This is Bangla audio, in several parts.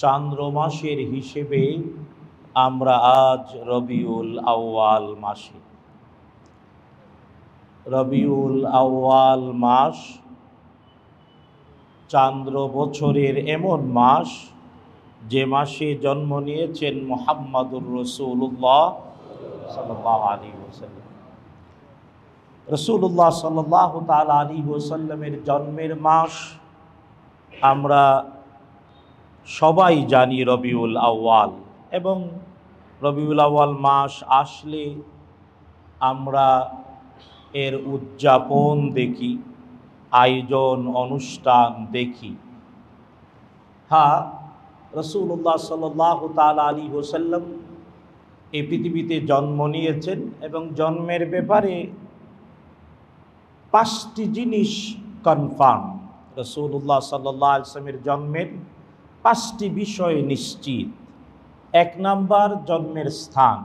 চান্দ্র মাসের হিসেবে আমরা আজ রবিউল আউয়াল মাসে। রবিউল আউয়াল মাস চান্দ্র বছরের এমন মাস যে মাসে জন্ম নিয়েছেন মুহাম্মদুর রাসূলুল্লাহ সাল্লাল্লাহু আলাইহি ওয়াসাল্লাম। রাসূলুল্লাহ সাল্লাল্লাহু তাআলা আলাইহি ওয়াসাল্লামের জন্মের মাস আমরা সবাই জানি রবিউল আউয়াল, এবং রবিউল আউয়াল মাস আসলে আমরা এর উদযাপন দেখি, আয়োজন অনুষ্ঠান দেখি। হ্যাঁ, রাসূলুল্লাহ সাল্লাল্লাহু তাআলা আলাইহি ওয়াসাল্লাম এই পৃথিবীতে জন্ম নিয়েছেন এবং জন্মের ব্যাপারে 5টি জিনিস কনফার্ম। রাসূলুল্লাহ সাল্লাল্লাহু আলাইহি ওয়াসাল্লামের জন্মের 5টি বিষয় নিশ্চিত। 1 নাম্বার, জন্মের স্থান।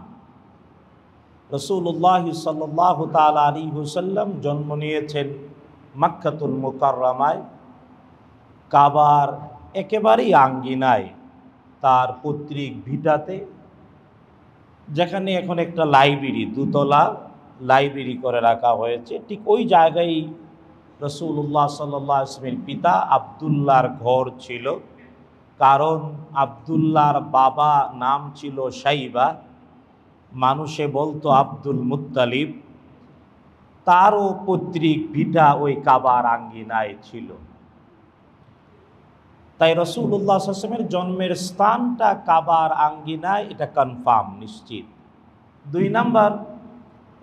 রাসূলুল্লাহ সাল্লাল্লাহু তাআলা আলাইহি ওয়াসাল্লাম জন্ম নিয়েছেন মক্কাতুল মুকাররমায়, কাবার একেবারেই আঙ্গিনায়, তার পৈতৃক ভিটাতে, যেখানে এখন একটা লাইব্রেরি, 2 তলা লাইব্রেরি করে রাখা হয়েছে। ঠিক ওই জায়গায় রাসূলুল্লাহ সাল্লাল্লাহু আলাইহি ওয়াসাল্লামের পিতা আব্দুল্লাহর ঘর ছিল, কারণ আব্দুল্লাহর বাবা নাম ছিল শাইবা, মানুষে বলতো আব্দুল মুত্তালিব, তারও পৈতৃক ভিটা ওই কাবার আঙ্গিনায় ছিল। তাই রাসূলুল্লাহ সাল্লাল্লাহু আলাইহি ওয়াসাল্লামের জন্মের স্থানটা কাবার আঙ্গিনায়, এটা কনফার্ম, নিশ্চিত। 2 নাম্বার,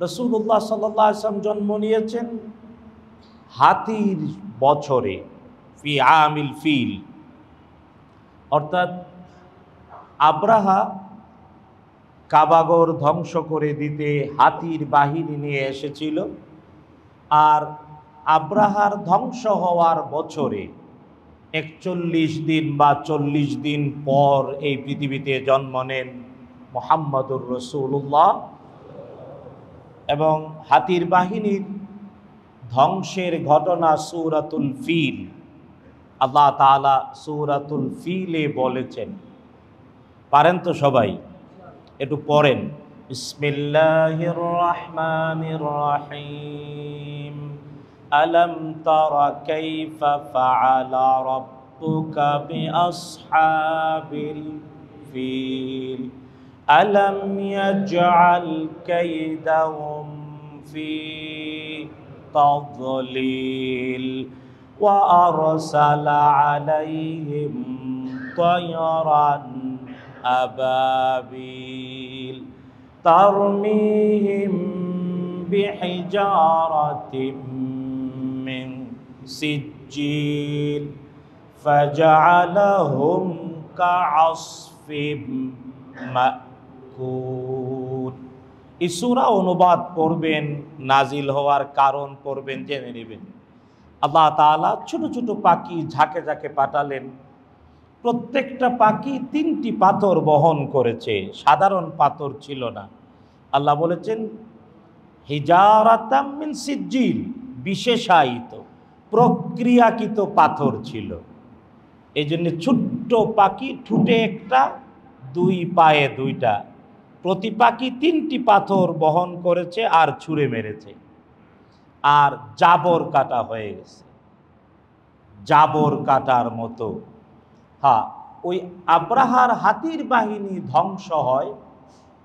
রাসূলুল্লাহ সাল্লাল্লাহু আলাইহি ওয়াসাল্লাম জন্ম নিয়েছেন হাতির বছরে, ফি আমিল ফিল, অর্থাৎ আব্রাহা কাবাগর ধ্বংস করে দিতে হাতির বাহিনী নিয়ে এসেছিল, আর আব্রাহার ধ্বংস হওয়ার বছরে 41 দিন বা 40 দিন পর এই পৃথিবীতে জন্ম নেন মুহাম্মদুর রাসূলুল্লাহ। এবং হাতির বাহিনীর ধ্বংসের ঘটনা সূরাতুল ফিল, আল্লাহ তাআলা সূরাতুল ফিলে বলেছেন। পারেন তো সবাই? একটু পড়েন। বিসমিল্লাহির রাহমানির রাহিম। আলম তারা কাইফা ফাআলা রাব্বুকা বিআসহাবিল ফিল আলম ইয়াজআল কাইদাহুম ফি তাদলিল ওয়া আরসালা আলাইহিম তায়রান আবাবিল তারমিহিম বিহিজারাতিম মিন সিজ্জিল ফাজআলাহুম কাআসফিম মাকুল। এই সূরা অনুবাদ পড়বেন, নাজিল হওয়ার কারণ পড়বেন, জেনে নেবেন। আল্লাহ তাআলা ছোট ছোট পাখি ঝাঁকে ঝাঁকে পাঠালেন। প্রত্যেকটা পাখি 3টি পাথর বহন করেছে, সাধারণ পাথর ছিল না। আল্লাহ বলেছেন হিজারাতাম মিন সিজ্জিল, বিশেষায়িত প্রক্রিয়াকৃত পাথর ছিল। এই জন্য ছোট্ট পাখি, ঠুটে একটা, 2 পায়ে 2টা, প্রতি পাখি 3টি পাথর বহন করেছে আর ছুঁড়ে মেরেছে, আর জাবর কাটা হয়ে গেছে, জাবর কাটার মতো। হ্যাঁ, ওই আব্রাহার হাতির বাহিনী ধ্বংস হয়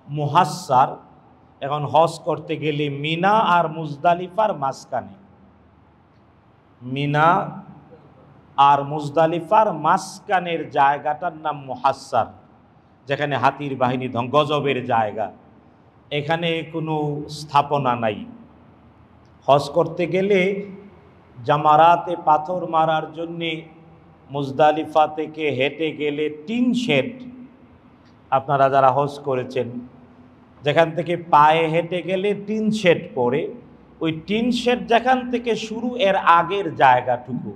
মুহাসসার। এখন হজ করতে গেলে মিনা আর মুজদালিফার মাঝখানে, মিনা আর মুজদালিফার মাঝখানের জায়গাটার নাম মুহাসসার, যেখানে হাতির বাহিনী গজবের জায়গা। এখানে কোনো স্থাপনা নাই। হজ করতে গেলে জামারাতে পাথর মারার জন্যে মুজদালিফা থেকে হেঁটে গেলে টিন শেড, আপনারা যারা হজ করেছেন, যেখান থেকে পায়ে হেঁটে গেলে টিন শেড পড়ে, ওই টিন শেড যেখান থেকে শুরু, এর আগের জায়গাটুকু,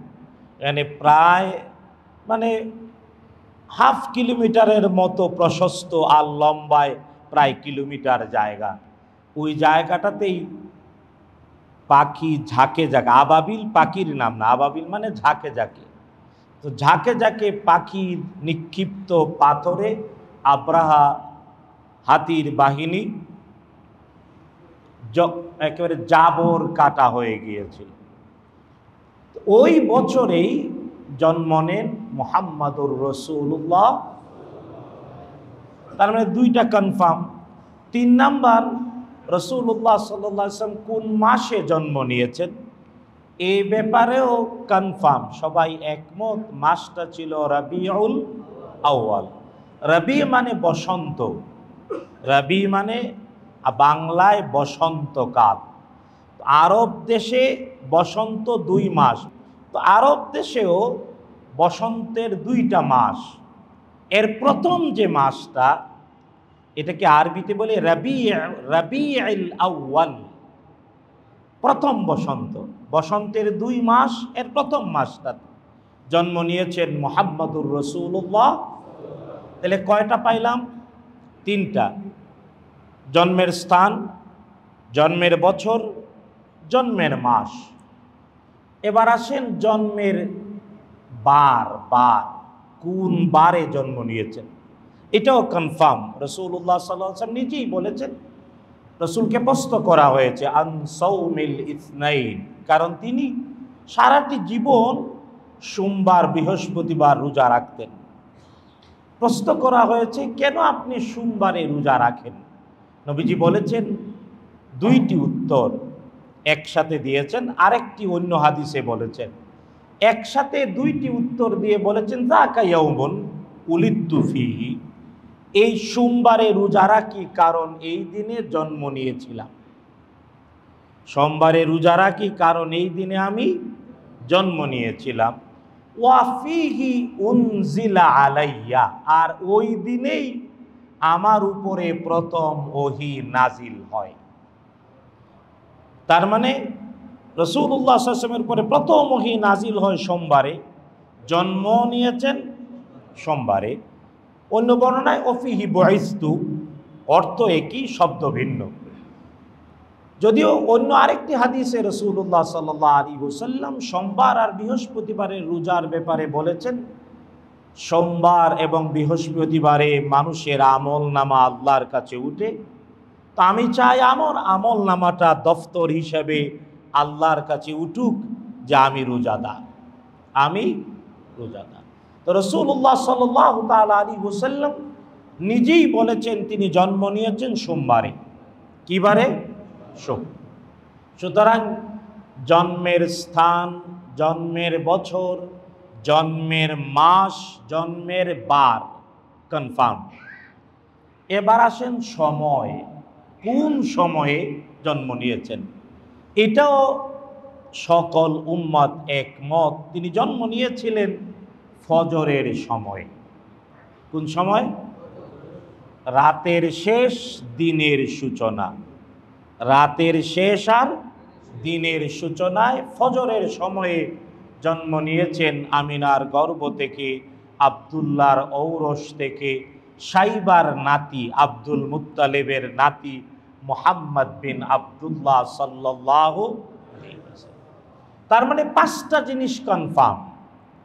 এখানে প্রায় হাফ কিলোমিটারের মতো প্রশস্ত আর লম্বায় প্রায় কিলোমিটার জায়গা। ওই জায়গাটাতেই পাখি ঝাঁকে ঝাঁকে, আবাবিল পাখির নাম না, আবাবিল মানে ঝাঁকে ঝাঁকে, তো ঝাঁকে ঝাঁকে পাখির নিক্ষিপ্ত পাথরে আব্রাহা হাতির বাহিনী একেবারে জাবর কাটা হয়ে গিয়েছিল। ওই বছরেই জন্ম নেন মুহাম্মাদুর রাসূলুল্লাহ। তার মানে দুইটা কনফার্ম। 3 নাম্বার, রাসূলুল্লাহ সাল্লাল্লাহু আলাইহি ওয়াসাল্লাম কোন মাসে জন্ম নিয়েছেন এই ব্যাপারেও কনফার্ম, সবাই একমত। মাসটা ছিল রবিউল আউয়াল। রবি মানে বসন্ত, রবি মানে বাংলায় বসন্তকাল। আরব দেশে বসন্ত 2 মাস, তো আরব দেশেও বসন্তের 2টা মাস। এর প্রথম যে মাসটা, এটাকে আরবিতে বলে রবিউল আউয়াল, প্রথম বসন্ত। বসন্তের 2 মাস, এর প্রথম মাসটা জন্ম নিয়েছেন মুহাম্মাদুর রাসূলুল্লাহ। তাহলে কয়টা পাইলাম? 3টা। জন্মের স্থান, জন্মের বছর, জন্মের মাস। এবার আসেন জন্মের বার, কোন বারে জন্ম নিয়েছেন এটাও কনফার্ম। রাসূলুল্লাহ সাল্লাল্লাহু আলাইহি ওয়াসাল্লাম নিজেই বলেছেন, রসুলকে প্রশ্ন করা হয়েছে আন সাওমিল ইসনাইন, কারণ তিনি সারাটি জীবন সোমবার বৃহস্পতিবার রোজা রাখতেন। প্রশ্ন করা হয়েছে কেন আপনি সোমবারে রোজা রাখেন? নবীজি বলেছেন 2টি উত্তর একসাথে দিয়েছেন। আরেকটি অন্য হাদিসে বলেছেন, একসাথে 2টি উত্তর দিয়ে বলেছেন যাকা ইয়াউমুন উলিদতু ফীহি, এই সোমবারে রোজা রাখি কারণ এই দিনে জন্ম নিয়েছিলাম। সোমবারে রোজা রাখি কারণ এই দিনে আমি জন্ম নিয়েছিলাম। ওয়া ফীহি উনজিলা আলাইয়া, আর ওই দিনেই আমার উপরে প্রথম ওহী নাজিল হয়। তার মানে রাসূলুল্লাহ সাল্লাল্লাহু আলাইহি ওয়াসাল্লামের উপরে প্রথম ওহী নাজিল হয় সোমবারে, জন্ম নিয়েছেন সোমবারে। অন্য বর্ণনায় অফিহি বুইস্তু, অর্থ একই, শব্দ ভিন্ন। যদিও অন্য আরেকটি হাদিসে রাসূলুল্লাহ সাল্লাল্লাহু আলাইহি ওয়াসাল্লাম সোমবার আর বৃহস্পতিবারের রোজার ব্যাপারে বলেছেন, সোমবার এবং বৃহস্পতিবারে মানুষের আমল নামা আল্লাহর কাছে উঠে, তো আমি চাই আমার আমল নামাটা দফতর হিসেবে আল্লাহর কাছে উঠুক যে আমি রোজাদার, আমি রোজাদার। তো রাসূলুল্লাহ সাল্লাল্লাহু তাআলা আলাইহি ওয়াসাল্লাম নিজেই বলেছেন তিনি জন্ম নিয়েছেন সোমবারে। কি বারে? সোম। সুতরাং জন্মের স্থান, জন্মের বছর, জন্মের মাস, জন্মের বার কনফার্ম। এবার আসেন সময়, কোন সময়ে জন্ম নিয়েছেন এটাও সকল উম্মত একমত। তিনি জন্ম নিয়েছিলেন ফজরের সময়। কোন সময়? রাতের শেষ, দিনের সূচনা। রাতের শেষ আর দিনের সূচনায় ফজরের সময়ে জন্ম নিয়েছেন। আমিনার গর্ভ থেকে, আব্দুল্লাহর ঔরস থেকে, সাইবার নাতি আব্দুল মুত্তালিবের নাতি মুহাম্মদ বিন আব্দুল্লাহ সাল্লাল্লাহু আলাইহি ওয়াসাল্লাম। তার মানে 5টা জিনিস কনফার্ম।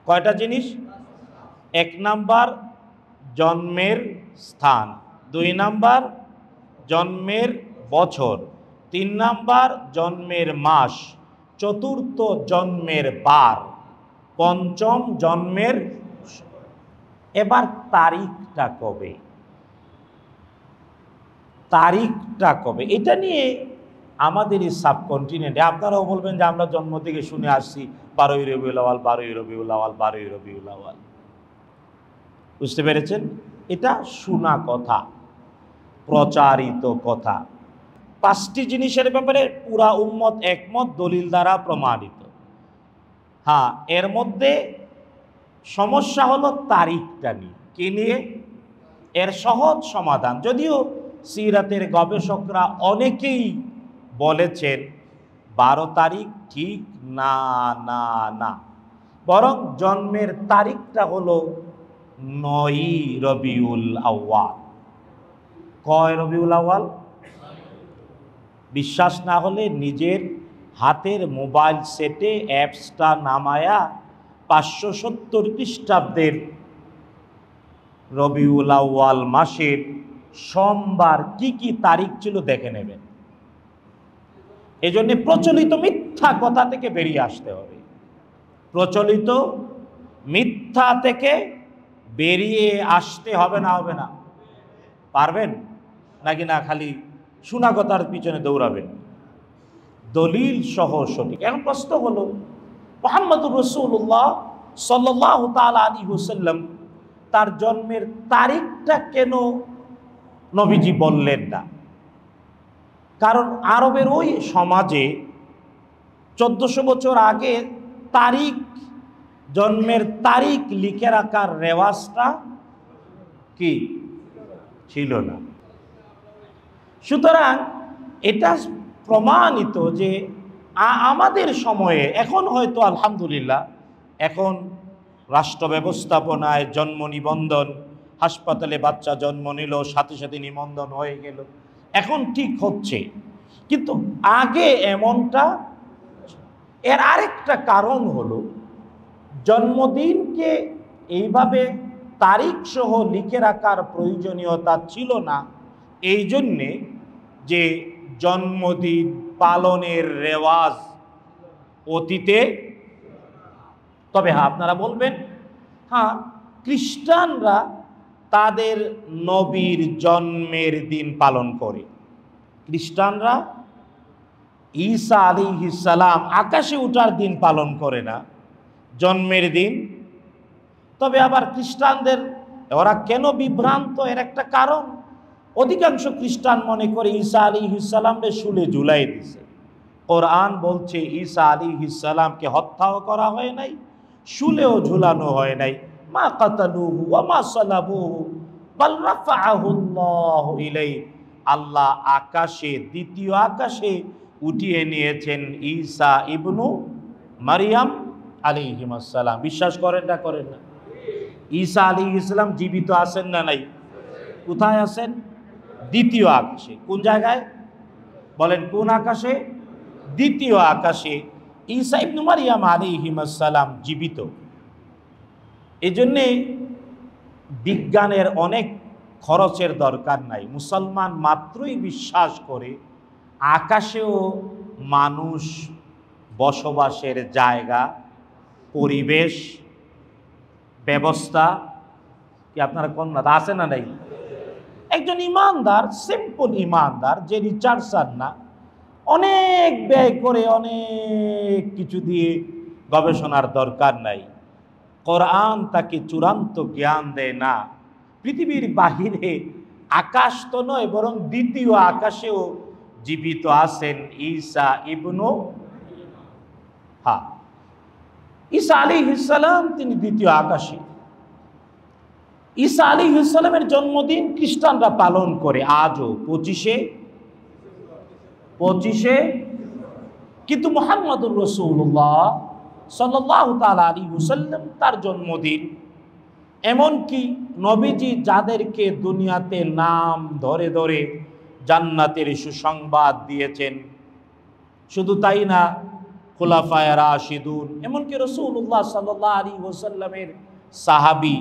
কয়টা জিনিস? 1 নাম্বার জন্মের স্থান, 2 নাম্বার জন্মের বছর, 3 নাম্বার জন্মের মাস, 4র্থ জন্মের বার, 5ম জন্মের। এবার তারিখটা কবে, তারিখটা কবে এটা নিয়ে আমাদের এই সাবকন্টিনেন্টে আপনারাও বলবেন যে আমরা জন্ম থেকে শুনে আসছি 12ই রবিউল আউয়াল, 12ই রবিউল আউয়াল, 12ই রবিউল আউয়াল। বুঝতে পেরেছেন? এটা শোনা কথা, প্রচারিত কথা। 5টি জিনিসের ব্যাপারে পুরা উম্মত একমত, দলিল দ্বারা প্রমাণিত। হ্যাঁ, এর মধ্যে সমস্যা হলো তারিখটা নিয়ে। কি নিয়ে? এর সহজ সমাধান, যদিও সিরাতের গবেষকরা অনেকেই বলেছেন 12 তারিখ ঠিক না, না না, বরং জন্মের তারিখটা হলো 9ই রবিউল আউয়াল। কয় রবিউল আউয়াল? বিশ্বাস না হলে নিজের হাতের মোবাইল সেটে অ্যাপসটা নামায়া 570 খ্রিস্টাব্দের রবিউল আউয়াল মাসের সোমবার কি কি তারিখ ছিল দেখে নেবেন। এই জন্য প্রচলিত মিথ্যা কথা থেকে বেরিয়ে আসতে হবে। প্রচলিত মিথ্যা থেকে বেরিয়ে আসতে হবে না? হবে না? পারবেন নাকি না খালি শোনা কথার পিছনে দৌড়াবেন? দলিল সহ সঠিক। এখন প্রশ্ন হলো, মুহাম্মদুর রাসূলুল্লাহ সাল্লাল্লাহু তাআলা আলাইহি ওয়াসাল্লাম তার জন্মের তারিখটা কেন নবীজি বললেন না? কারণ আরবের ওই সমাজে 1400 বছর আগে তারিখ, জন্মের তারিখ লিখে রাখার রেওয়াজটা কি ছিল না। সুতরাং এটা প্রমাণিত যে আমাদের সময়ে এখন হয়তো আলহামদুলিল্লাহ এখন রাষ্ট্র ব্যবস্থাপনায় জন্ম নিবন্ধন, হাসপাতালে বাচ্চা জন্ম নিল সাথে সাথে নিবন্ধন হয়ে গেল, এখন ঠিক হচ্ছে, কিন্তু আগে এমনটা। এর আরেকটা কারণ হলো জন্মদিনকে এইভাবে তারিখ সহ লিখে রাখার প্রয়োজনীয়তা ছিল না, এই জন্যে যে জন্মদিন পালনের রেওয়াজ অতীতে। তবে হ্যাঁ, আপনারা বলবেন হ্যাঁ খ্রিস্টানরা তাদের নবীর জন্মের দিন পালন করে। খ্রিস্টানরা ঈসা আলাইহিস সালাম আকাশে ওঠার দিন পালন করে না, জন্মের দিন। তবে আবার খ্রিস্টানদের ওরা কেন বিভ্রান্ত, এর একটা কারণ, অধিকাংশ খ্রিস্টান মনে করে ঈসা আলাইহিস সালামকে শুলে ঝুলাই দিছে। কোরআন বলছে ঈসা আলাইহিস সালামকে হত্যাও করা হয় নাই, শুলেও ঝুলানো হয় নাই। মা কাতালুহু ওয়া মা সালাবুহু বাল রাফাআহু আল্লাহু ইলাইহি। আল্লাহ আকাশে, দ্বিতীয় আকাশে উঠিয়ে নিয়েছেন ঈসা ইবনু মারিয়াম আলাইহিস সালাম। বিশ্বাস করেন না? করেন না? ঈসা আলাইহিস সালাম জীবিত আছেন না নাই? কোথায় আছেন? দ্বিতীয় আকাশে। কোন জায়গায় বলেন? কোন আকাশে? দ্বিতীয় আকাশে ঈসা ইবনু মারিয়াম আলাইহিস সালাম জীবিত। এই জন্যে বিজ্ঞানের অনেক খরচের দরকার নাই। মুসলমান মাত্রই বিশ্বাস করে আকাশেও মানুষ বসবাসের জায়গা, পরিবেশ, ব্যবস্থা কি আপনারা কোন আছে না নাই? একজন ইমানদার, সিম্পল ইমানদার, যে রিচার্জার না, অনেক ব্যয় করে অনেক কিছু দিয়ে গবেষণার দরকার নাই। কোরআন তাকে চূড়ান্ত জ্ঞান দেয় না। পৃথিবীর বাহিরে আকাশ তো নয়, বরং দ্বিতীয় আকাশেও জীবিত আছেন ঈসা ইবনু ঈসা আলাইহিস সালাম, তিনি দ্বিতীয় আকাশে। ঈসা আলাইহিস সালামের জন্মদিন খ্রিস্টানরা পালন করে আজও 25শে। কিন্তু মুহাম্মদুর রাসূলুল্লাহ সাল্লাল্লাহু তাআলা আলাইহি ওয়াসাল্লাম তার জন্মদিন, এমনকি নবীজি যাদেরকে দুনিয়াতে নাম ধরে ধরে জান্নাতের সুসংবাদ দিয়েছেন, শুধু তাই না, খুলাফায়ে রাশিদুন, এমনকি রাসূলুল্লাহ সাল্লাল্লাহু আলাইহি ওয়াসাল্লামের সাহাবী,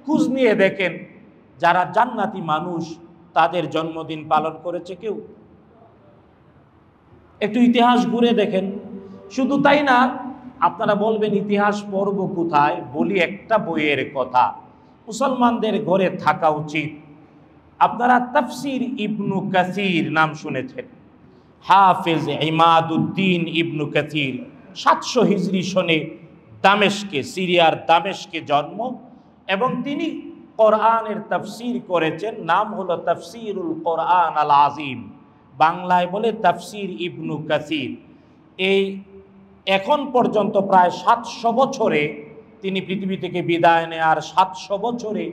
খোঁজ নিয়ে দেখেন যারা জান্নাতি মানুষ তাদের জন্মদিন পালন করেছে কেউ? একটু ইতিহাস ঘুরে দেখেন। শুধু তাই না, আপনারা বলবেন ইতিহাস পড়ব কোথায়? বলি একটা বইয়ের কথা মুসলমানদের ঘরে থাকা উচিত। আপনারা তাফসির ইবনু কাসির নাম শুনেছেন? হাফেজ ইমাদুদ্দিন ইবনু কাসির 700 হিজরি সনে দামেস্কে, সিরিয়ার দামেস্কে জন্ম, এবং তিনি কোরআনের তাফসির করেছেন। নাম হলো তাফসিরুল কোরআন আল আজিম, বাংলায় বলে তাফসির ইবনু কাসির। এই এখন পর্যন্ত প্রায় 700 বছরে তিনি পৃথিবী থেকে বিদায় নেয়ার 700 বছরে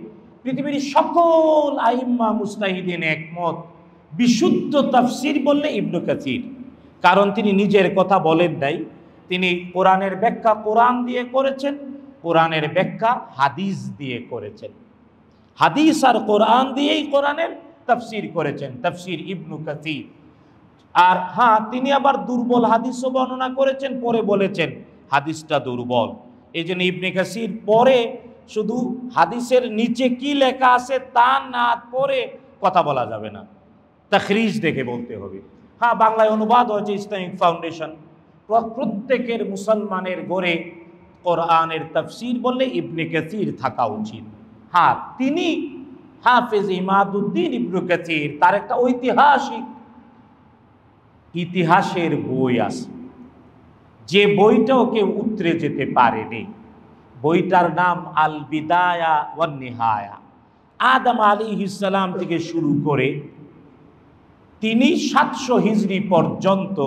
পৃথিবীর সকল আইম্মা মুজতাহিদিন একমত, বিশুদ্ধ তাফসির বললে ইবনু কাসির। কারণ তিনি নিজের কথা বলেন নাই, তিনি কোরআনের ব্যাখ্যা কোরআন দিয়ে করেছেন, কোরআনের ব্যাখ্যা হাদিস দিয়ে করেছেন। হাদিস আর কোরআন দিয়েই কোরআনের তাফসির করেছেন, তাফসির ইবনু কাসির। আর হ্যাঁ, তিনি আবার দুর্বল হাদিসও বর্ণনা করেছেন, পরে বলেছেন হাদিসটা দুর্বল। এই জন্য ইবনে কাসির পরে শুধু হাদিসের নিচে কি লেখা আছে তা না পড়ে কথা বলা যাবে না, তাখরিজ দেখে বলতে হবে। হ্যাঁ, বাংলায় অনুবাদ হয়েছে ইসলামিক ফাউন্ডেশন। প্রত্যেকের মুসলমানের ঘরে কোরআনের তাফসীর বললে ইবনে কাসির থাকা উচিত। হ্যাঁ, তিনি হাফেজ ইমাদউদ্দিন ইবনে কাসির, তার একটা ঐতিহাসিক ইতিহাসের বই আছে, যে বইটাও কেউ উতরে যেতে পারেনি। বইটার নাম আল বিদায়া ওয়ান নিহায়া। আদম আলাইহিস সালাম থেকে শুরু করে তিনি 700 হিজরি পর্যন্ত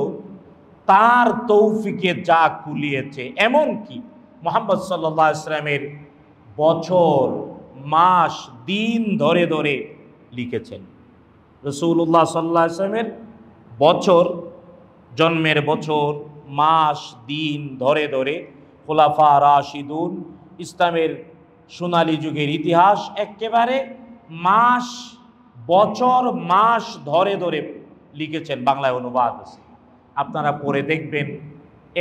তার তৌফিকে যা কুলিয়েছে, এমনকি মুহাম্মদ সাল্লাল্লাহু আলাইহি ওয়াসাল্লামের বছর মাস দিন ধরে ধরে লিখেছেন। রাসূলুল্লাহ সাল্লাল্লাহু আলাইহি ওয়াসাল্লামের বছর, জন্মের বছর, মাস দিন ধরে ধরে খুলাফা রাশিদুন, ইসলামের সোনালী যুগের ইতিহাস একেবারে মাস, বছর, মাস ধরে ধরে লিখেছেন, বাংলায় অনুবাদ আছে। আপনারা পড়ে দেখবেন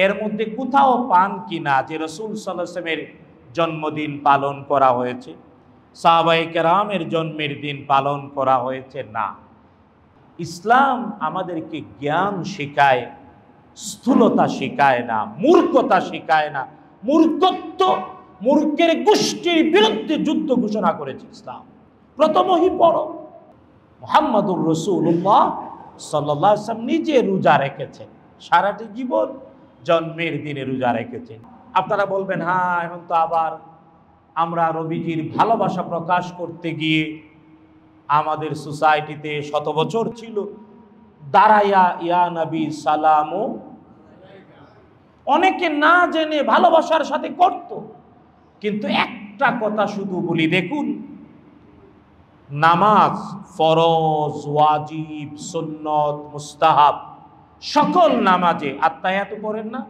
এর মধ্যে কোথাও পান কিনা যে রাসূল সাল্লাল্লাহু আলাইহি ওয়াসাল্লামের জন্মদিন পালন করা হয়েছে, সাহাবায়ে কেরামের জন্মের দিন পালন করা হয়েছে। না, ইসলাম আমাদেরকে জ্ঞান শেখায়, স্থূলতা শেখায় না, মূর্খতা শেখায় না। মূর্খত্ব, মূর্খের গোষ্ঠীর বিরুদ্ধে যুদ্ধ ঘোষণা করেছে ইসলাম। প্রথমই বড় মুহাম্মদুর রাসূলুল্লাহ সাল্লাল্লাহু আলাইহি ওয়াসাল্লাম নিজে রোজা রেখেছেন, সারাটি জীবন জন্মের দিনে রোজা রেখেছেন। আপনারা বলবেন, হ্যাঁ এখন তো আবার আমরা নবীজির ভালোবাসা প্রকাশ করতে গিয়ে আমাদের সোসাইটিতে 100 বছর ছিল দাঁড়াইয়া ইয়া নবী সালামু, অনেকে না জেনে ভালোবাসার সাথে করত। কিন্তু একটা কথা শুধু বলি, দেখুন, নামাজ, ফরজ, ওয়াজিব, সুন্নত, মুস্তাহাব, সকল নামাজে আত্তাহিয়াতু পড়েন না?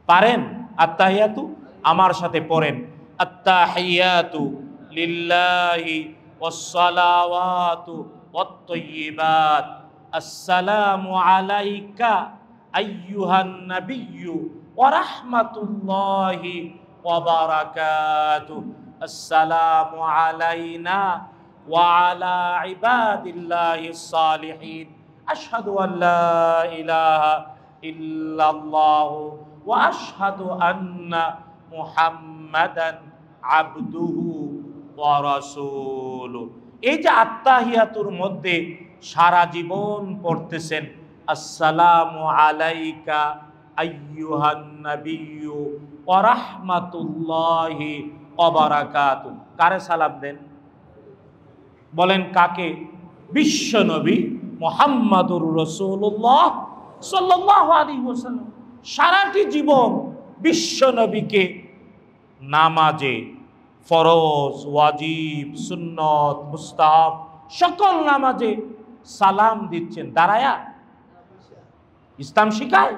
পারেন আত্তাহিয়াতু? আমার সাথে পড়েন, আত্তাহিয়াতু লিল্লাহি ওয়াসসালাওয়াতু ওয়াত-তাইয়্যিবাত, আসসালামু আলাইকা আইয়ুহান নাবিয়্যু ওয়া রাহমাতুল্লাহি ওয়া বারাকাতুহু, আসসালামু আলাইনা ওয়া আলা ইবাদিল্লাহিস সালিহিন, আশহাদু আল্লা ইলাহা ইল্লাল্লাহু ওয়া আশহাদু আন্না মুহাম্মাদান আবদুহু ওয়া রাসূলুহু। এই যে আত্তাহিয়াতুর মধ্যে সারা জীবন পড়তেছেন, আসসালামু আলাইকা আইয়ুহান নাবিয়্যু ওয়া রাহমাতুল্লাহি ওয়া বারাকাতুহু। কারে সালাম দেন? বলেন কাকে? বিশ্ব নবী মুহাম্মাদুর রাসূলুল্লাহ সাল্লাল্লাহু আলাইহি ওয়াসাল্লাম। সারাটি জীবন বিশ্ব নবীকে নামাজে, ফরজ, ওয়াজিব, সুন্নত, মুস্তাহাব, সকল নামাজে সালাম দিচ্ছেন দাঁড়ায়া। ইসলাম শিখায়,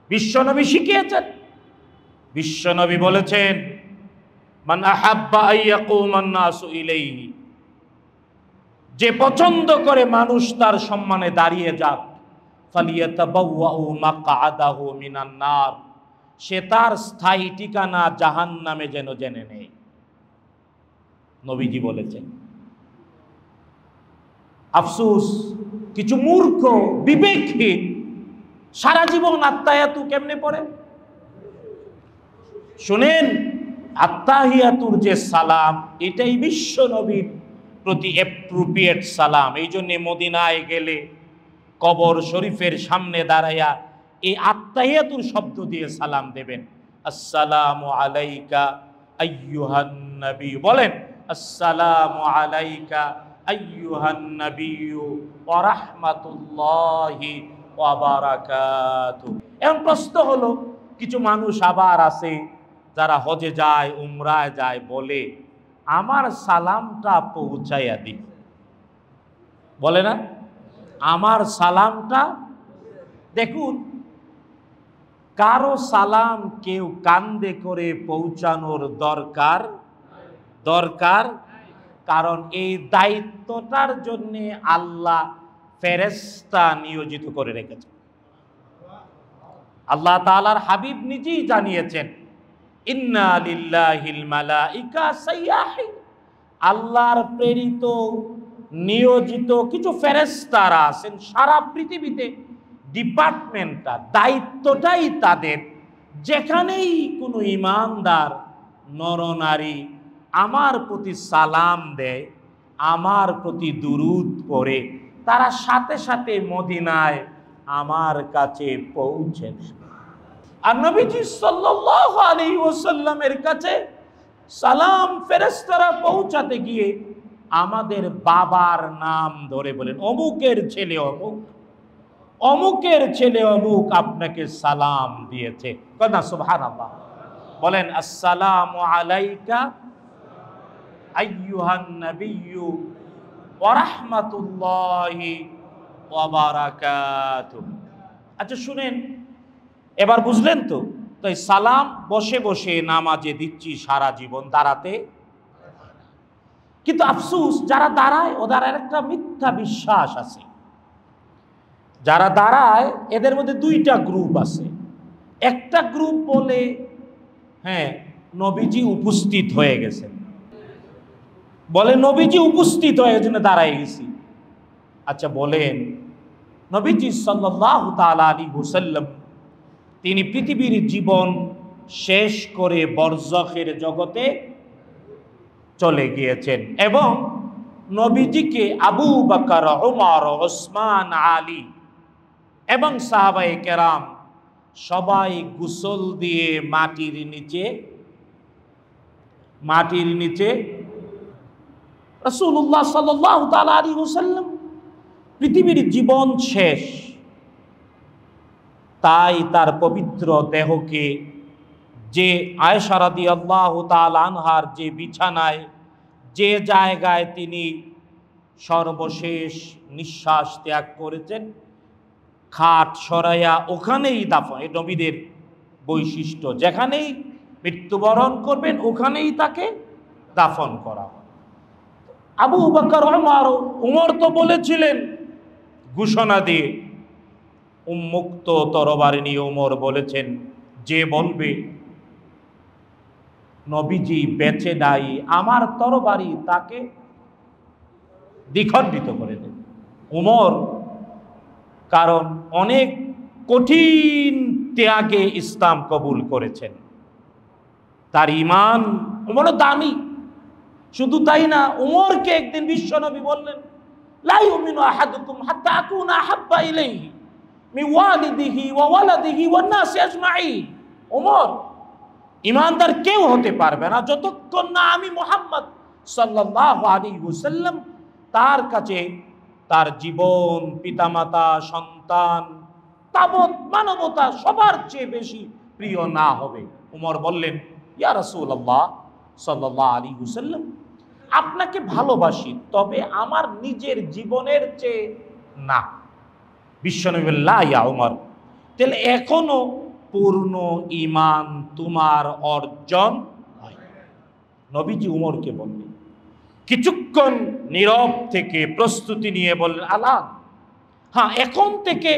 বিশ্বনবী শিখিয়েছেন। বিশ্বনবী বলেছেন, মান আহাব্বা আইয়াকুমান নাসু ইলাইহি, যে পছন্দ করে মানুষ তার সম্মানে দাঁড়িয়ে যাক, ফালিয়াতাবাওয়াউ মাকআদাহু মিনান নার, সে তার স্থায়ী ঠিকানা জাহান্নামে যেন জেনে নেয়। নবীজি বলেছেন। আফসোস, কিছু মূর্খ বিবেকহীন সারা জীবন আত্তাহিয়াতু কেমনে পড়ে শুনেন। আত্তাহিয়াতুর যে সালাম, এটাই বিশ্ব নবীর প্রতি অ্যাপ্রোপ্রিয়েট সালাম। এই জন্যে মদিনায় গেলে কবর শরীফের সামনে দাঁড়াইয়া এই আত্তাহিয়াতুর শব্দ দিয়ে সালাম দেবেন। আসসালামু আলাইকা আইয়ুহান নবী, বলেন আসসালামু আলাইকা আইয়ুহান নবিয়্যু ওয়া রাহমাতুল্লাহি ওয়া বারাকাতুহু। এখন প্রশ্ন হলো, কিছু মানুষ আবার আছে যারা হজে যায়, উমরায় যায়, বলে আমার সালামটা পৌঁছাইয়া দি, বলে না আমার সালামটা। দেখুন, কারো সালাম কেউ কান্দে করে পৌঁছানোর দরকার, কারণ এই দায়িত্বটার জন্য আল্লাহ ফেরেশতা নিয়োজিত করে রেখেছেন। আল্লাহ তাআলার হাবিব নিজেই জানিয়েছেন, ইন্না লিল্লাহিল মালাইকা সাইয়াহিন, আল্লাহর প্রেরিত নিয়োজিত কিছু ফেরেশতারা আছেন সারা পৃথিবীতে, ডিপার্টমেন্টটা দায়িত্বটাই তাদের। যেখানেই কোনো ঈমানদার নরনারী আমার প্রতি সালাম দেয়, আমার প্রতি দুরূদ পড়ে, তারা সাথে সাথে মদিনায় আমার কাছে পৌঁছে দেয়। আর নবীজি সাল্লাল্লাহু আলাইহি ওয়াসাল্লামের কাছে সালাম ফেরেশতারা পৌঁছাতে গিয়ে আমাদের বাবার নাম ধরে বলেন, অমুকের ছেলে অমুক, অমুকের ছেলে অমুক আপনাকে সালাম দিয়েছে। কথা সুবহানাল্লাহ বলেন, আসসালামু আলাইকা আইয়ুহান নাবিয়্যু ওয়া রাহমাতুল্লাহি ওয়া বারাকাতুহু। আচ্ছা শুনেন, এবার বুঝলেন তো? তাই সালাম বসে বসে নামাজে দিচ্ছি সারা জীবন, দাঁড়াতে। কিন্তু আফসোস, যারা দাঁড়ায় ওদের একটা মিথ্যা বিশ্বাস আছে। যারা দাঁড়ায় এদের মধ্যে দুইটা গ্রুপ আছে। একটা গ্রুপ বলে হ্যাঁ নবীজি উপস্থিত হয়ে গেছেন, বলে নবীজি উপস্থিত হয়ে গেছেন দাঁড়ায় গেছি। আচ্ছা বলেন, নবীজি সাল্লাল্লাহু তাআলা আলাইহি ওয়াসাল্লাম তিনি পৃথিবীর জীবন শেষ করে বরজখের জগতে চলে গিয়েছেন এবং নবীজিকে আবু বকর, ওমর, ওসমান, আলী এবং সাহাবায়ে কেরাম সবাই গোসল দিয়ে মাটির নিচে রাসূলুল্লাহ সাল্লাল্লাহু তাআলা আলাইহি ওয়াসাল্লাম পৃথিবীর জীবন শেষ, তাই তার পবিত্র দেহকে যে আয়েশা রাদিয়াল্লাহু তাআলা আনহার যে বিছানায়, যে জায়গায় তিনি সর্বশেষ নিঃশ্বাস ত্যাগ করেছেন, খাট সরাইয়া ওখানেই দাফন। এই নবীদের বৈশিষ্ট্য, যেখানেই মৃত্যুবরণ করবেন ওখানেই তাকে দাফন করা হয়। আবু বকর, ওমর তো বলেছিলেন ঘোষণা দিয়ে, উন্মুক্ত তরবারি নিয়ে ওমর বলেছেন, যে বলবে নবীজি বেঁচে নাই, আমার তরবারি তাকে দ্বিখণ্ডিত করে দেবে। ওমর কারণ অনেক কঠিন ত্যাগে ইসলাম কবুল করেছেন, তার ঈমান ওমরও দামি। শুধু তাই না, ওমরকে একদিন বিশ্বনবী বললেন, লা ইউমিনু আহাদুকুম হাত্তা আকুনা আহাব্বা ইলাইহি মিন ওয়ালিদিহি ওয়া ওয়ালাদিহি ওয়ান নাসি আজমাইন। ওমর, ঈমানদার কেউ হতে পারবে না যতক্ষণ না আমি মুহাম্মদ সাল্লাল্লাহু আলাইহি ওয়াসাল্লাম তার কাছে তার জীবন, পিতামাতা, সন্তান, তাবৎ মানবতা সবার চেয়ে বেশি প্রিয় না হবে। ওমর বললেন, ইয়া রাসূলুল্লাহ সাল্লাল্লাহু আলাইহি ওয়াসাল্লাম, আপনাকে ভালোবাসি, তবে আমার নিজের জীবনের চেয়ে না। বিশ্বনবী বললেন, লা ইয়া ওমর, তাহলে এখনো পূর্ণ ঈমান তোমার অর্জন হয়। নবীজি উমরকে বললেন, কিছুক্ষণ নীরব থেকে প্রস্তুতি নিয়ে বললেন, আলা, হ্যাঁ এখন থেকে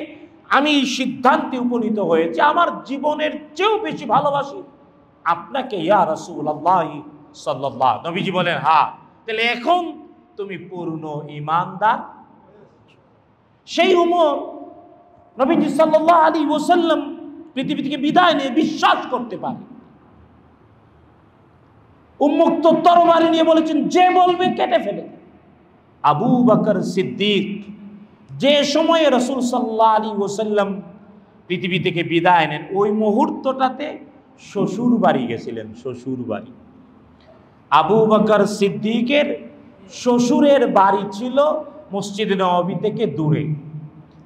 আমি সিদ্ধান্তে উপনীত হয়েছি আমার জীবনের চেয়েও বেশি ভালোবাসি আপনাকে ইয়া রাসূলুল্লাহ সাল্লাল্লাহু। নবীজি বলেন, হ্যাঁ তাহলে এখন তুমি পূর্ণ ঈমানদার। সেই উমর নবীজি সাল্লাল্লাহু আলাইহি ওয়াসাল্লাম পৃথিবী থেকে বিদায় নিয়ে বিশ্বাস করতে পারে, উন্মুক্ত তরবারি নিয়ে বলেছেন, যে বলবে কেটে ফেলে। আবু বকর সিদ্দিক যে সময়ে রাসূল সাল্লাল্লাহু আলাইহি ওয়াসাল্লাম পৃথিবী থেকে বিদায় নেন, ওই মুহূর্তটাতে শ্বশুর বাড়ি গেছিলেন। শ্বশুর বাড়ি, আবু বকর সিদ্দিকের শ্বশুরের বাড়ি ছিল মসজিদে নববী থেকে দূরে।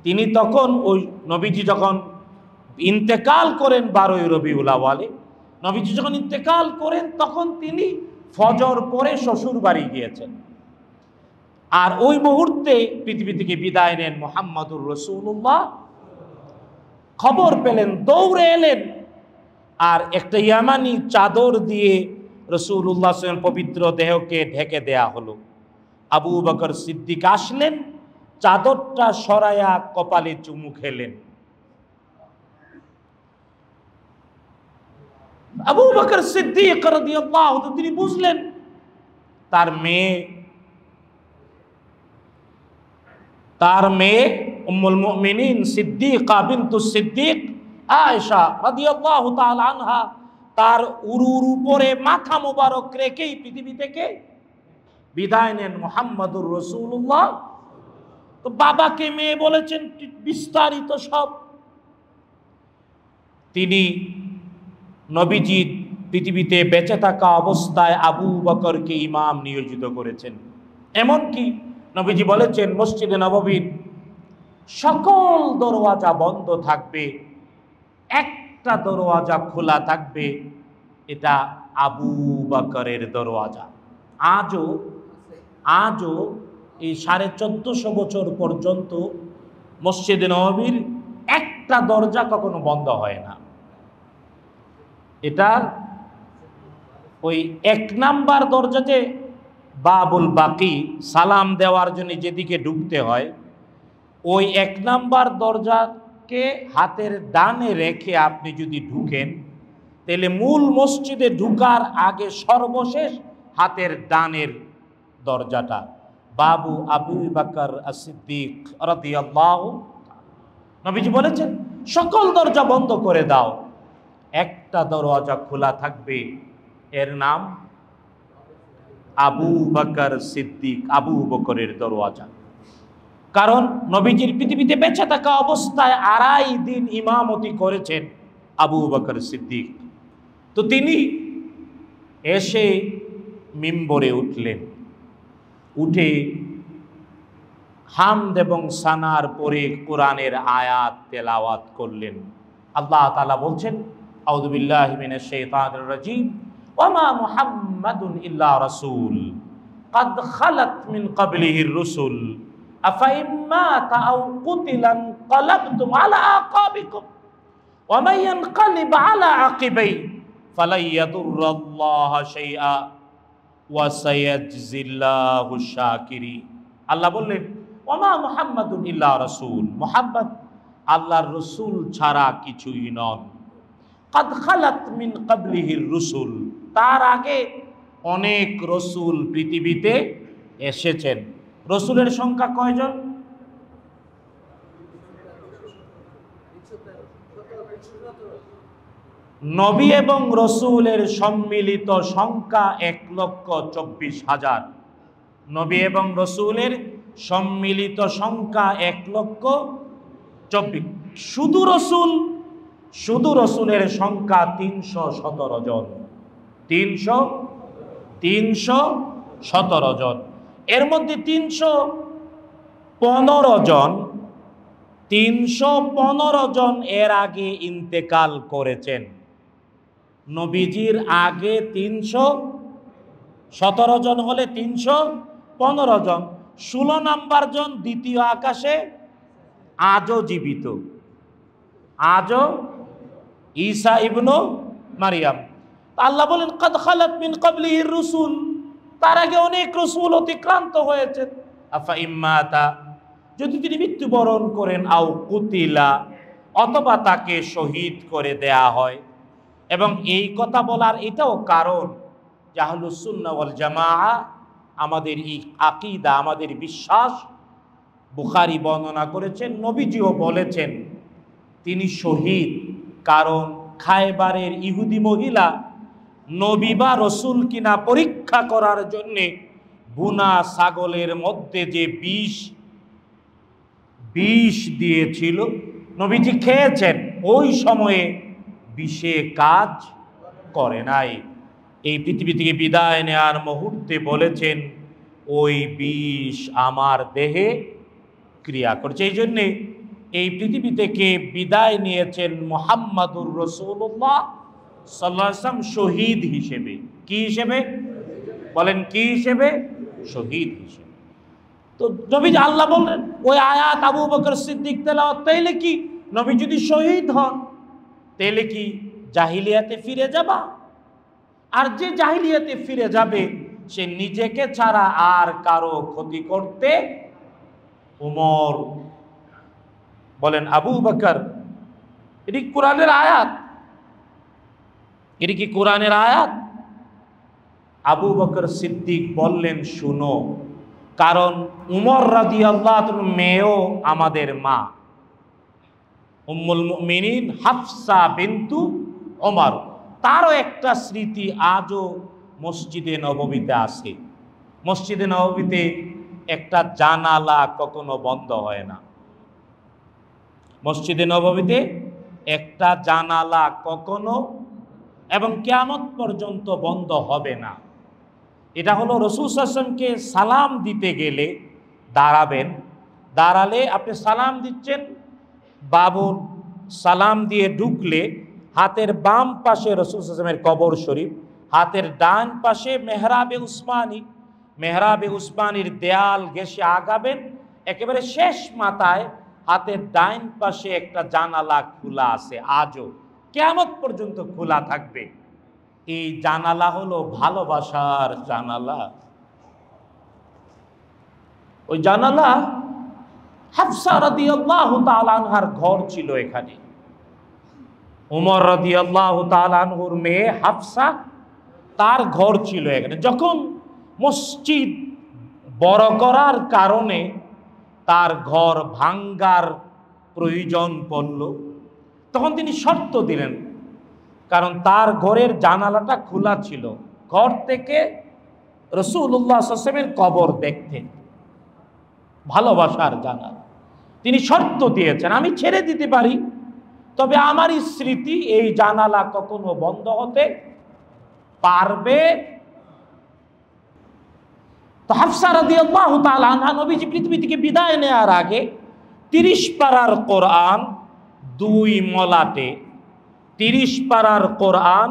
তিনি তখন ওই নবীজি যখন ইন্তেকাল করেন 12ই রবিউল আউয়ালে, নবীজি যখন ইন্তেকাল করেন তখন তিনি ফজর পরে শ্বশুর বাড়ি গিয়েছেন। আর ওই মুহূর্তে পৃথিবী থেকে বিদায় নেন মুহাম্মদুর রাসূলুল্লাহ। খবর পেলেন, দৌড়ে এলেন, আর একটা ইয়ামানি চাদর দিয়ে রাসূলুল্লাহ সাল্লাল্লাহু আলাইহি ওয়াসাল্লাম পবিত্র দেহকে ঢেকে দেয়া হলো। আবু বকর সিদ্দিক আসলেন, চাদরটা সরায়া কপালে চুমু খেলেন। আবু বকর সিদ্দিক রাদিয়াল্লাহু তাআলা তিনি বুঝলেন তার মেয়ে উম্মুল মুমিনিন সিদ্দিকা বিনতুস সিদ্দিক আয়েশা রাদিয়াল্লাহু তাআলা আনহা তার উরুর উপরে মাথা মোবারক রেখেই পৃথিবী থেকে বিদায় নেন মুহাম্মদুর রাসূলুল্লাহ। তো বাবাকে মেয়ে বলেছেন বিস্তারিত সব। তিনি নবীজি পৃথিবীতে বেঁচে থাকা অবস্থায় আবু বকরকে ইমাম নিয়োজিত করেছেন। এমনকি নবীজি বলেছেন মসজিদে নববীর সকল দরওয়াজা বন্ধ থাকবে, একটা দরওয়াজা খোলা থাকবে, এটা আবু বকরের দরওয়াজা। আজও এই 1450 বছর পর্যন্ত মসজিদে নববীর একটা দরজা কখনো বন্ধ হয় না। এটা ওই 1 নাম্বার দরজা যে বাবুল বাকি, সালাম দেওয়ার জন্য যেদিকে ঢুকতে হয়, ওই 1 নাম্বার দরজাকে হাতের ডানে রেখে আপনি যদি ঢুকেন, তাহলে মূল মসজিদে ঢুকার আগে সর্বশেষ হাতের ডানের দরজাটা বাবু আবু বকর as-সিদ্দিক রাদিয়াল্লাহু। নবীজি বলেছেন সকল দরজা বন্ধ করে দাও, একটা দরজা খোলা থাকবে, এর নাম আবু বকর সিদ্দিক, আবু বকরের দরওয়াজা। কারণ নবীজির পৃথিবীতে বেঁচে থাকা অবস্থায় 2.5 দিন ইমামতি করেছেন আবু বকর সিদ্দিক। তো তিনি এসে মিম্বরে উঠলেন, উঠে হামদ এবং সানার পরে কোরআনের আয়াত তেলাওয়াত করলেন। আল্লাহ তাআলা বলছেন আউযু বিল্লাহি মিনাশ শাইতানির রাজীম ওয়া মা মুহাম্মাদুন ইল্লা রাসূল قد خلت من قبله الرسل أفإن مات أو قتل انقلبتم على أعقابكم ومن ينقلب على عقبيه فلن يضر الله شيئا وسيجزي الله الشاكرين। আল্লাহ বললেন ওমা মুহাম্মাদুন ইল্লা রাসূল, মুহাম্মদ আল্লাহর রাসূল ছাড়া কিছুই নন। قد خلت من قبله الرسل, তার আগে অনেক রসুল পৃথিবীতে এসেছেন। রসুলের সংখ্যা কয়জন? নবী এবং রসুলের সম্মিলিত সংখ্যা 1,24,000। নবী এবং রসুলের সম্মিলিত সংখ্যা 1,24,000। শুধু রসুলের সংখ্যা 317 জন। 317 জন। এর মধ্যে 315 জন এর আগে ইন্তেকাল করেছেন। নবীজির আগে 317 জন হলে 315 জন। 16 নাম্বার জন দ্বিতীয় আকাশে আজও জীবিত, আজও ঈসা ইবনু মারিয়াম। আল্লাহ বলেন কদ খালাত মিন ক্বাবলিহির রুসুল, তার আগে অনেক রসুল অতিক্রান্ত হয়েছেন। আফা ইম্মাতা, যদি তিনি মৃত্যুবরণ করেন, আও কুতিলা, অথবা তাকে শহীদ করে দেয়া হয়। এবং এই কথা বলার এটাও কারণ যে আহলুস সুন্নাহ ওয়াল জামাআহ, আমাদের এই আকীদা, আমাদের বিশ্বাস, বুখারী বর্ণনা করেছেন, নবীজিও বলেছেন তিনি শহীদ। কারণ খায়বারের ইহুদি মহিলা নবী বা রসুল কিনা পরীক্ষা করার জন্যে বুনা ছাগলের মধ্যে যে বিষ দিয়েছিল, নবীজি খেয়েছেন। ওই সময়ে বিষে কাজ করে নাই। এই পৃথিবী থেকে বিদায় নেওয়ার মুহূর্তে বলেছেন ওই বিষ আমার দেহে ক্রিয়া করছে। এই জন্যে এই পৃথিবী থেকে বিদায় নিয়েছেন মুহাম্মাদুর রাসূলুল্লাহ সাল্লাল্লাহু আলাইহি ওয়াসাল্লাম শহীদ হিসেবে। কি হিসেবে বলেন? কি হিসেবে? শহীদ হিসেবে। তো নবীজি আল্লাহ বললেন ওই আয়াত আবু বকর সিদ্দিক তেলাওয়াত, তাইলে কি নবী যদি শহীদ হন তাইলে কি জাহিলিয়াতে ফিরে যাবা? আর যে জাহিলিয়াতে ফিরে যাবে সে নিজেকে ছাড়া আর কারো ক্ষতি করতে, উমর বলেন আবু বকর, এটি কোরআনের আয়াত, এটি কি কোরআনের আয়াত? আবু বকর সিদ্দিক বললেন, শুনো, কারণ উমর রাদিয়াল্লাহু আনহুর মেয়েও আমাদের মা, উম্মুল মুমিনিন হাফসা বিনতু ওমর, তারও একটা স্মৃতি আজও মসজিদে নববীতে আছে। মসজিদে নববীতে একটা জানালা কখনো বন্ধ হয় না। মসজিদে নববীতে একটা জানালা কখনো এবং কিয়ামত পর্যন্ত বন্ধ হবে না। এটা হলো রাসূল সাল্লাল্লাহু আলাইহি ওয়াসাল্লামকে সালাম দিতে গেলে দাঁড়াবেন, দাঁড়ালে আপনি সালাম দিচ্ছেন, বাবুর সালাম দিয়ে ঢুকলে হাতের বাম পাশে রাসূল সাল্লাল্লাহু আলাইহি ওয়াসাল্লামের কবর শরীফ, হাতের ডান পাশে মেহরাবে উসমানী, মেহরাবে উসমানীর দেয়াল ঘেঁষে আগাবেন, একেবারে শেষ মাথায় হাতের ডাইন পাশে একটা জানালা খোলা আছে, আজও কিয়ামত পর্যন্ত খোলা থাকবে। এই জানালা হলো ভালোবাসার জানালা। ওই জানালা হাফসা রাদিয়াল্লাহু তাআলা আনহার ঘর ছিল এখানে। উমর রাদিয়াল্লাহু তাআলা আনহুর মেয়ে হাফসা, তার ঘর ছিল এখানে। যখন মসজিদ বড় করার কারণে তার ঘর ভাঙ্গার প্রয়োজন পড়ল, তখন তিনি শর্ত দিলেন, কারণ তার ঘরের জানালাটা খোলা ছিল, ঘর থেকে রাসূলুল্লাহ সাল্লাল্লাহু আলাইহি ওয়াসাল্লামের কবর দেখতেন, ভালোবাসার জানালা। তিনি শর্ত দিয়েছেন, আমি ছেড়ে দিতে পারি, তবে আমার স্মৃতি এই জানালা কখনো বন্ধ হতে পারবে। তো হাফসা রাদিয়াল্লাহু তাআলা আনহা নবীজি পৃথিবী থেকে বিদায় নেওয়ার আগে 30 পারার কোরআন 2 মলাটে, 30 পারার কোরআন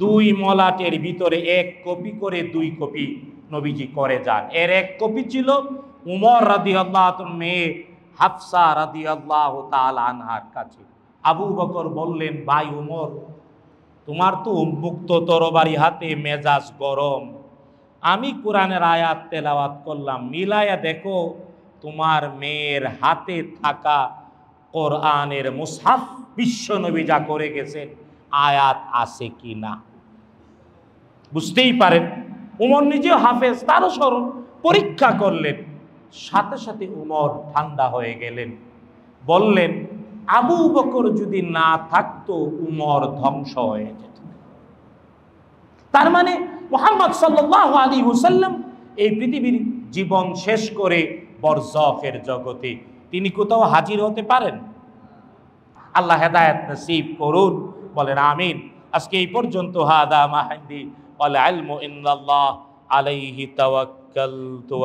2 মলাটের ভিতরে 1 কপি করে 2 কপি নবীজি করে যান। এর 1 কপি ছিল উমর রাদিয়াল্লাহু আনহুর মেয়ে হাফসা রাদিয়াল্লাহু তাআলা আনহার কাছে। আবু বকর বললেন, ভাই উমর, তোমার তো উন্মুক্ত তরবারি হাতে, মেজাজ গরম, আমি কোরআনের আয়াত তেলাওয়াত করলাম, মিলায়া দেখো তোমার মেয়ের হাতে থাকা কোরআনের মুসহাফ বিশ্বনবী যা করে গেছেন আয়াত আছে কি না। বুঝতেই পারেন উমর নিজেও হাফেজ, তারও স্মরণ, পরীক্ষা করলেন। সাথে সাথে উমর ঠান্ডা হয়ে গেলেন, বললেন, আবু বকর যদি না থাকতো উমর ধ্বংস হয়ে যেত। তার মানে মুহাম্মদ সাল্লাল্লাহু আলাইহি ওয়াসাল্লাম এই পৃথিবীর জীবন শেষ করে বরজখের জগতে তিনি কোথাও হাজির হতে পারেন। আল্লাহ হেদায়েত নসিব করুন, বলেন আমিন। আজকে এই পর্যন্ত। হাদা মা ইনদি ওয়াল ইলমু ইনদাল্লাহ আলাইহি তাওয়াক্কালতু।